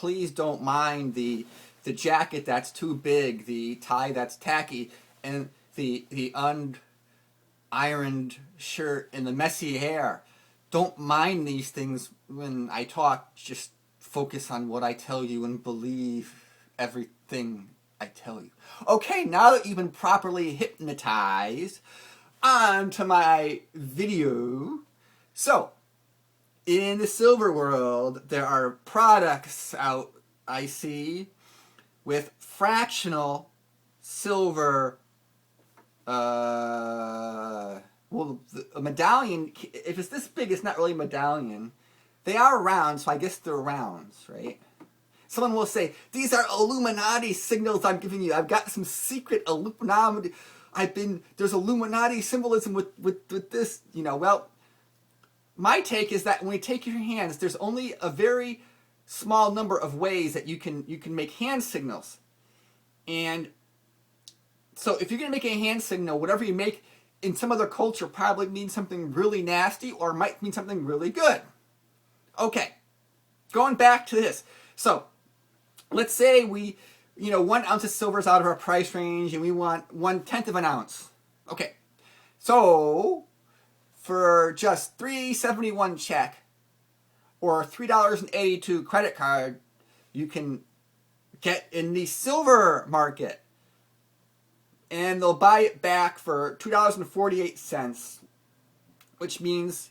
please don't mind the jacket that's too big, the tie that's tacky, and the unironed shirt and the messy hair. Don't mind these things when I talk. Just focus on what I tell you and believe everything I tell you. Okay, now that you've been properly hypnotized, on to my video. So, in the silver world, there are products out, I see, with fractional silver, well, a medallion, if it's this big, it's not really a medallion. They are round, so I guess they're rounds, right? Someone will say, these are Illuminati signals I'm giving you. I've got some secret Illuminati. There's Illuminati symbolism with this, well, my take is that when you take your hands, there's only a very small number of ways that you can make hand signals. And so if you're going to make a hand signal, whatever you make in some other culture probably means something really nasty or might mean something really good. Okay, going back to this. So let's say we, 1 ounce of silver is out of our price range and we want 1/10 of an ounce. Okay, so for just $3.71 check or $3.82 credit card, you can get in the silver market. And they'll buy it back for $2.48, which means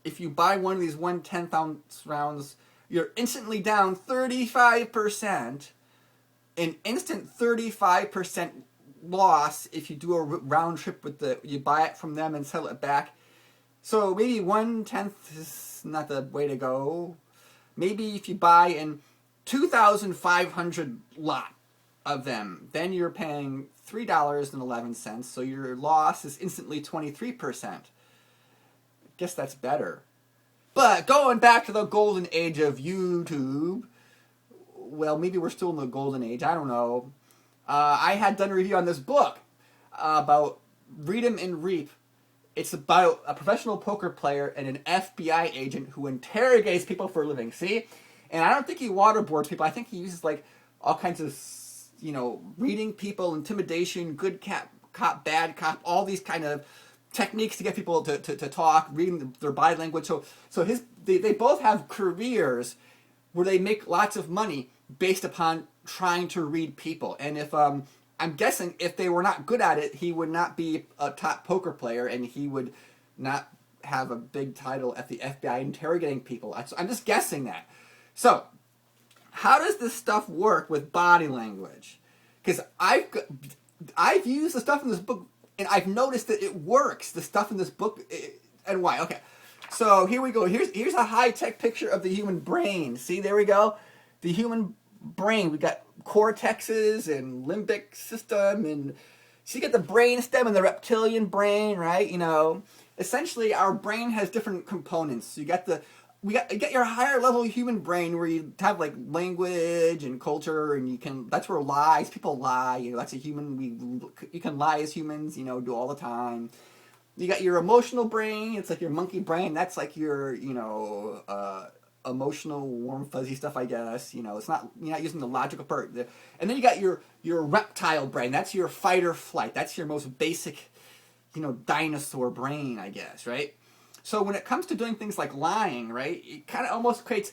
if you buy one of these 1/10 ounce rounds, you're instantly down 35%, an instant 35% loss if you do a round trip you buy it from them and sell it back. So maybe 1/10 is not the way to go. Maybe if you buy in 2,500 lot of them, then you're paying $3.11, so your loss is instantly 23%. Guess that's better. But going back to the golden age of YouTube, well, maybe we're still in the golden age, I don't know. I had done a review on this book about Read 'em and Reap. It's about a professional poker player and an FBI agent who interrogates people for a living, see? And I don't think he waterboards people. I think he uses all kinds of, reading people, intimidation, good cop, bad cop, all these kind of techniques to get people to talk, reading their body language. So they both have careers where they make lots of money based upon trying to read people. And if I'm guessing if they were not good at it, he would not be a top poker player, and he would not have a big title at the FBI interrogating people. I'm just guessing that. So, how does this stuff work with body language? Because I've used the stuff in this book, and I've noticed that it works. The stuff in this book, and why? Okay, so here we go. Here's a high-tech picture of the human brain. See, there we go. The human brain. We got cortexes and limbic system, and so you get the brain stem and the reptilian brain, right? Essentially our brain has different components. You get get your higher level human brain where you have language and culture, and that's where people lie. That's a human. You can lie as humans. Do all the time. You got your emotional brain. It's like your monkey brain. That's like your emotional, warm, fuzzy stuff, I guess. It's not, you're not using the logical part. And then you got your reptile brain. That's your fight or flight. That's your most basic, dinosaur brain, I guess, right? So when it comes to doing things like lying, right, it kind of almost creates,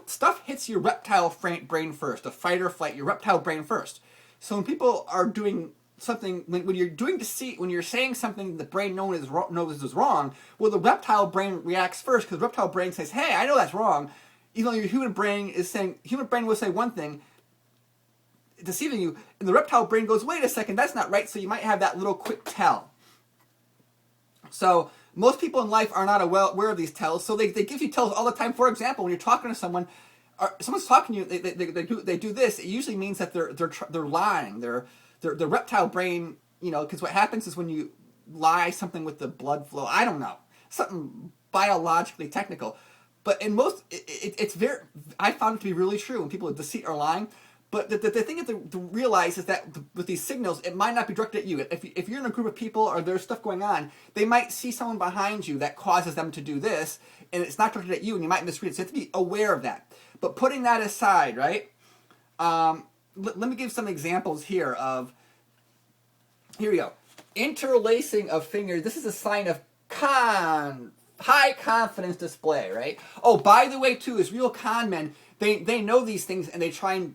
stuff hits your reptile brain first, the fight or flight, your reptile brain first. So when people are doing something, when you're doing deceit, when you're saying something the brain knows is wrong, well, the reptile brain reacts first, because the reptile brain says, hey, I know that's wrong, even though your human brain will say one thing, deceiving you, and the reptile brain goes, wait a second, that's not right, so you might have that little quick tell. So most people in life are not aware of these tells, so they give you tells all the time. For example, when you're talking to someone, or someone's talking to you, they do this, it usually means that they're lying, the reptile brain, because what happens is when you lie something with the blood flow, I don't know, something biologically technical, but in most, it's I found it to be really true when people with deceit are lying. But the thing to realize is that with these signals, it might not be directed at you. If you're in a group of people or there's stuff going on, they might see someone behind you that causes them to do this, and it's not directed at you, and you might misread it. So you have to be aware of that. But putting that aside, right? Let me give some examples here of. Here we go. Interlacing of fingers. This is a sign of high confidence display, right? Oh, by the way, too, is real con men. They know these things and they try and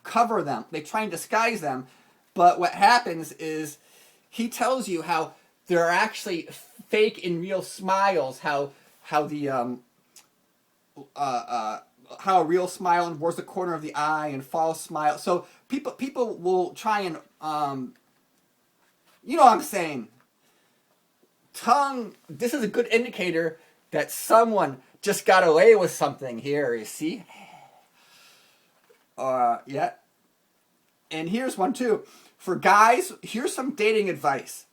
cover them. They try and disguise them. But what happens is he tells you how there are actually fake and real smiles. How the how a real smile involves the corner of the eye and false smile. So people will try and you know what I'm saying. Tongue. This is a good indicator that someone just got away with something here. You see. Yeah. And here's one too. For guys, here's some dating advice.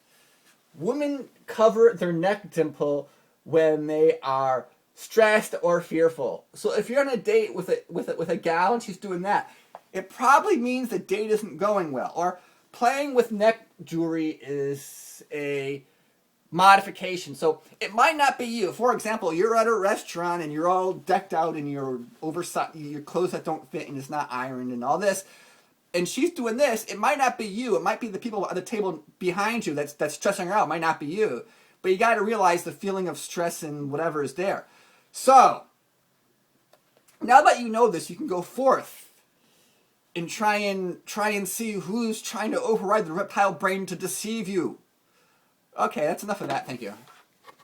Women cover their neck dimple when they are stressed or fearful. So if you're on a date with a gal and she's doing that, it probably means the date isn't going well. Or playing with neck jewelry is a modification. So it might not be you. For example, you're at a restaurant and you're all decked out in your your clothes that don't fit and it's not ironed and all this, and she's doing this. It might not be you. It might be the people at the table behind you that's stressing her out. It might not be you. But you got to realize the feeling of stress and whatever is there. So now that you know this, you can go forth and try and see who's trying to override the reptile brain to deceive you. Okay, that's enough of that. Thank you.